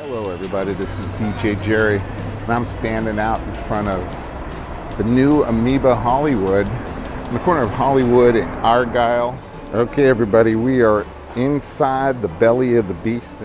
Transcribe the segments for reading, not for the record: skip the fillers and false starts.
Hello everybody, this is DJ Gerry, and I'm standing out in front of the new Amoeba Hollywood, in the corner of Hollywood and Argyle. Okay everybody, we are inside the belly of the beast.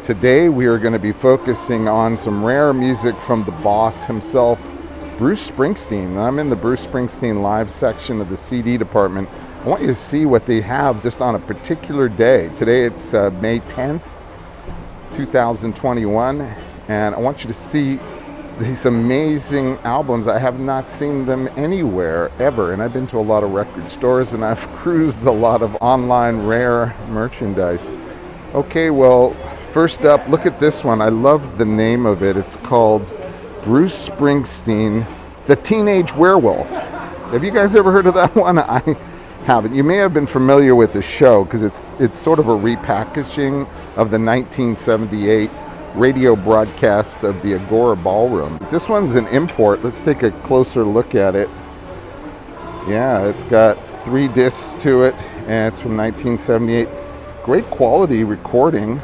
Today we are going to be focusing on some rare music from the boss himself, Bruce Springsteen. I'm in the Bruce Springsteen live section of the CD department. I want you to see what they have just on a particular day. Today it's May 10th. 2021, and I want you to see these amazing albums. I have not seen them anywhere ever, and I've been to a lot of record stores and I've cruised a lot of online rare merchandise. Okay, well, first up, look at this one. I love the name of it. It's called Bruce Springsteen, The Teenage Werewolf. Have you guys ever heard of that one? I haven't. You may have been familiar with the show because it's sort of a repackaging of the 1978 radio broadcast of the Agora Ballroom. This one's an import. Let's take a closer look at it. Yeah, it's got 3 discs to it, and it's from 1978. Great quality recording,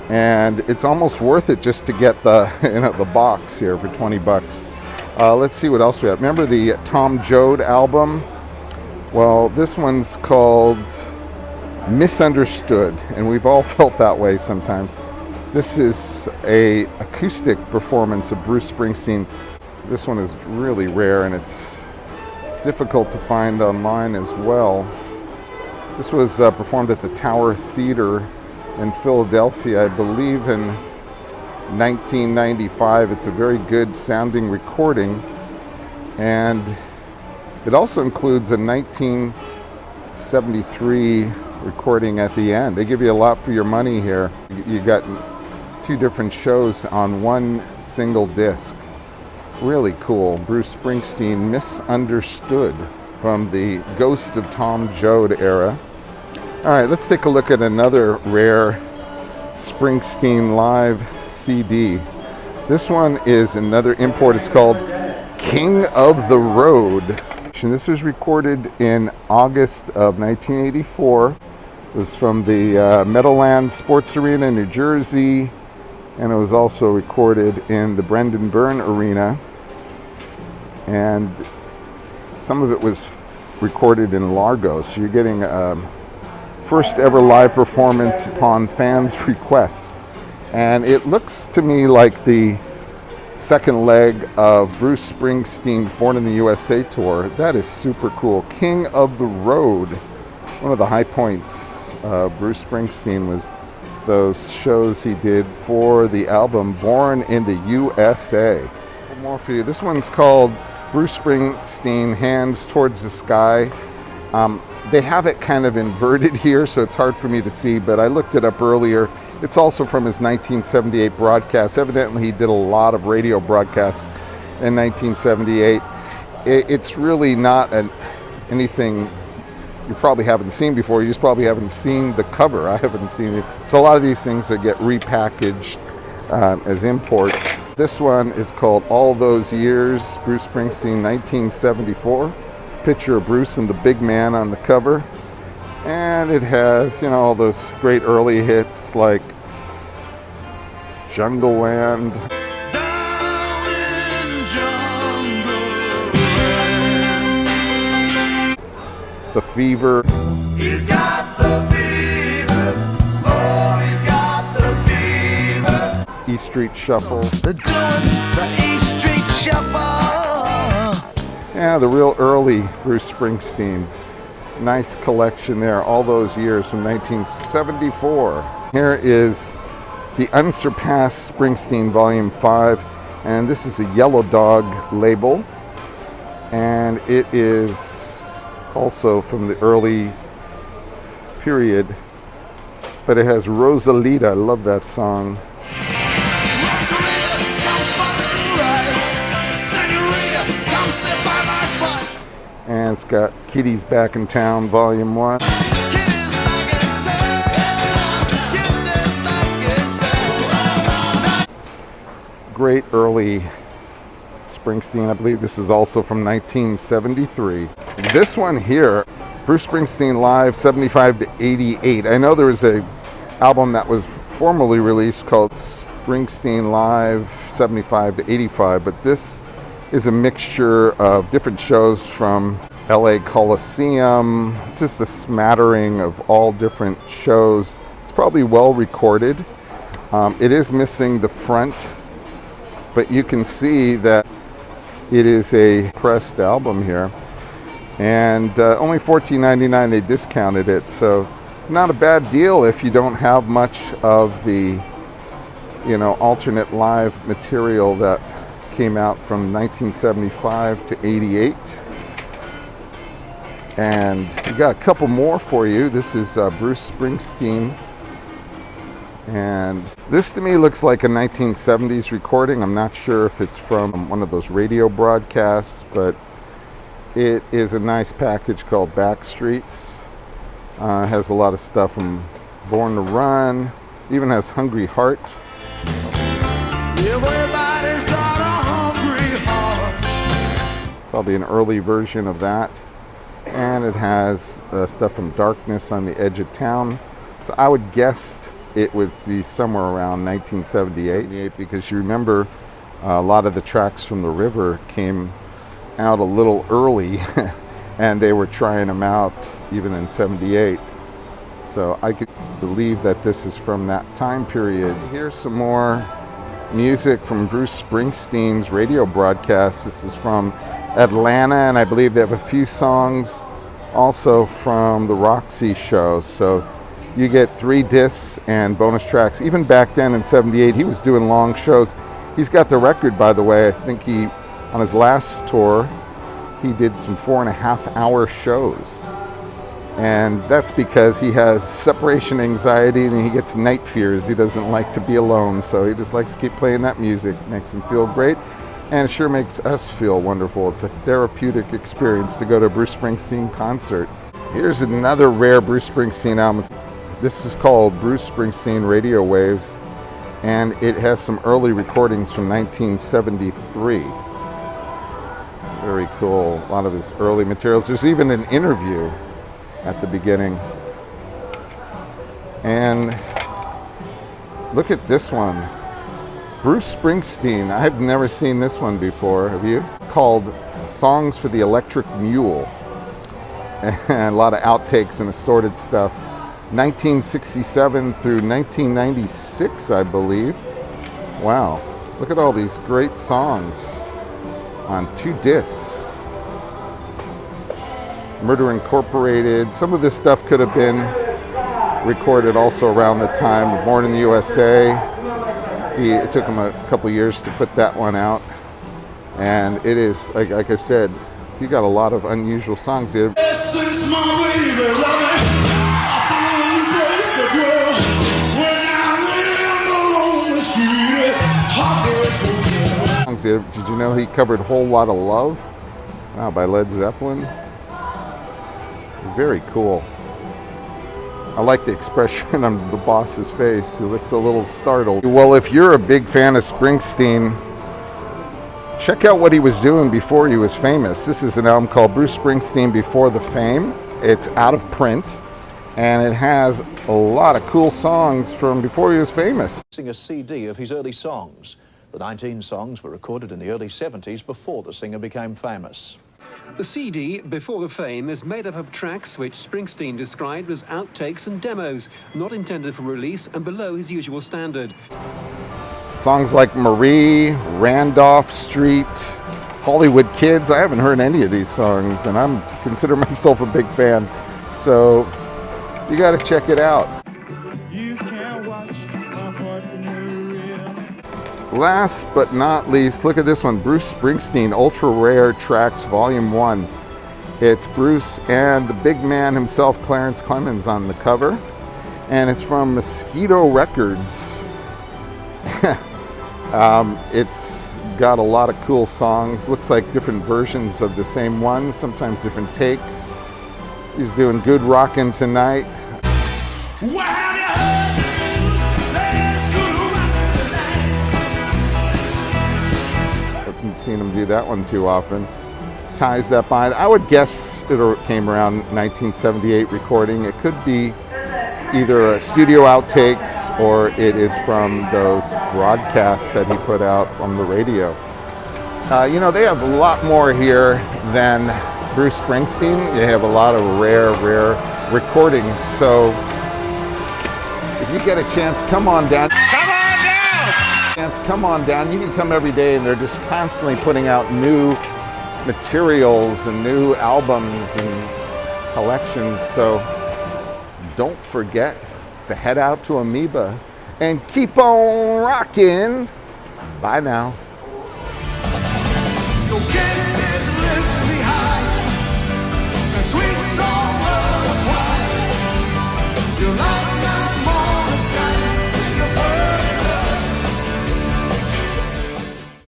and it's almost worth it just to get the the box here for 20 bucks. Let's see what else we have. Remember the Tom Joad album? Well, this one's called Misunderstood, and we've all felt that way sometimes. This is a acoustic performance of Bruce Springsteen. This one is really rare, and it's difficult to find online as well. This was performed at the Tower Theater in Philadelphia, I believe in 1995. It's a very good sounding recording, and it also includes a 1973 recording at the end. They give you a lot for your money here. You got 2 different shows on one single disc. Really cool. Bruce Springsteen, Misunderstood, from the Ghost of Tom Joad era. All right, let's take a look at another rare Springsteen live CD. This one is another import. It's called King of the Road. This was recorded in August of 1984. It was from the Meadowlands Sports Arena in New Jersey, and it was also recorded in the Brendan Byrne Arena. And some of it was recorded in Largo, so you're getting a first ever live performance upon fans' requests. And it looks to me like the second leg of Bruce Springsteen's Born in the USA tour. That is super cool. King of the Road. One of the high points of Bruce Springsteen was those shows he did for the album Born in the USA. One more for you. This one's called Bruce Springsteen, Hands Towards the Sky. They have it kind of inverted here, so it's hard for me to see, but I looked it up earlier. It's also from his 1978 broadcast. Evidently, he did a lot of radio broadcasts in 1978. It's really not anything you probably haven't seen before. You just probably haven't seen the cover. I haven't seen it. So a lot of these things that get repackaged as imports. This one is called All Those Years, Bruce Springsteen, 1974. Picture of Bruce and the big man on the cover. And it has, all those great early hits like Jungle Land. The Fever. He's got the fever. Oh, he's got the fever. E Street Shuffle. The E Street Shuffle. Yeah, the real early Bruce Springsteen. Nice collection there, All Those Years from 1974. Here is the Unsurpassed Springsteen Volume 5, and this is a Yellow Dog label, and it is also from the early period, but it has Rosalita. I love that song. Rosalita, jump on the ride. Senorita, come sit by my fire. And it's got Kitty's Back in Town, Volume 1. Great early Springsteen. I believe this is also from 1973. This one here, Bruce Springsteen Live 75 to 88. I know there was a album that was formerly released called Springsteen Live 75 to 85, but this is a mixture of different shows from LA Coliseum. It's just a smattering of all different shows. It's probably well recorded. It is missing the front, but you can see that it is a pressed album here. And only $14.99, they discounted it, so not a bad deal if you don't have much of the, you know, alternate live material that came out from 1975 to 88. And we got a couple more for you. This is Bruce Springsteen. And this to me looks like a 1970s recording. I'm not sure if it's from one of those radio broadcasts, but it is a nice package called Backstreets. Has a lot of stuff from Born to Run, even has Hungry Heart. Everybody's got a hungry heart. Probably an early version of that. And it has stuff from Darkness on the Edge of Town. So I would guess it would be somewhere around 1978, because you remember a lot of the tracks from The River came out a little early and they were trying them out even in 78. So I could believe that this is from that time period. Here's some more music from Bruce Springsteen's radio broadcast. This is from Atlanta, and I believe they have a few songs also from the Roxy show. So you get 3 discs and bonus tracks. Even back then in 78, he was doing long shows. He's got the record, by the way. I think he, on his last tour, he did some 4.5-hour shows. And that's because he has separation anxiety and he gets night fears. He doesn't like to be alone, so he just likes to keep playing that music. Makes him feel great, and it sure makes us feel wonderful. It's a therapeutic experience to go to a Bruce Springsteen concert. Here's another rare Bruce Springsteen album. This is called Bruce Springsteen Radio Waves, and it has some early recordings from 1973. Very cool. A lot of his early materials. There's even an interview at the beginning. And look at this one. Bruce Springsteen. I've never seen this one before. Have you? Called Songs for the Electric Mule. And a lot of outtakes and assorted stuff. 1967 through 1996, I believe. Wow. Look at all these great songs on 2 discs. Murder Incorporated. Some of this stuff could have been recorded also around the time of Born in the USA. It took him a couple years to put that one out. And it is, like I said, you got a lot of unusual songs here. Did you know he covered Whole Lot of Love? Wow, by Led Zeppelin. Very cool. I like the expression on the boss's face. He looks a little startled. Well, if you're a big fan of Springsteen, check out what he was doing before he was famous. This is an album called Bruce Springsteen Before the Fame. It's out of print, and it has a lot of cool songs from before he was famous. A CD of his early songs. The 19 songs were recorded in the early 70s before the singer became famous. The CD, Before the Fame, is made up of tracks which Springsteen described as outtakes and demos, not intended for release and below his usual standard. Songs like Marie, Randolph Street, Hollywood Kids. I haven't heard any of these songs, and I consider myself a big fan. So you got to check it out. Last but not least, look at this one. Bruce Springsteen Ultra Rare Tracks Volume 1. It's Bruce and the big man himself, Clarence Clemens, on the cover. And it's from Mosquito Records. It's got a lot of cool songs. Looks like different versions of the same ones, sometimes different takes. He's doing Good Rockin' Tonight. Haven't seen him do that one too often. Ties That Bind. I would guess it came around 1978 recording. It could be either studio outtakes or it is from those broadcasts that he put out from the radio. You know, they have a lot more here than Bruce Springsteen. They have a lot of rare recordings. So if you get a chance, come on down. Come on down. You can come every day, and they're just constantly putting out new materials and new albums and collections. So don't forget to head out to Amoeba and keep on rocking. Bye now. Go get it.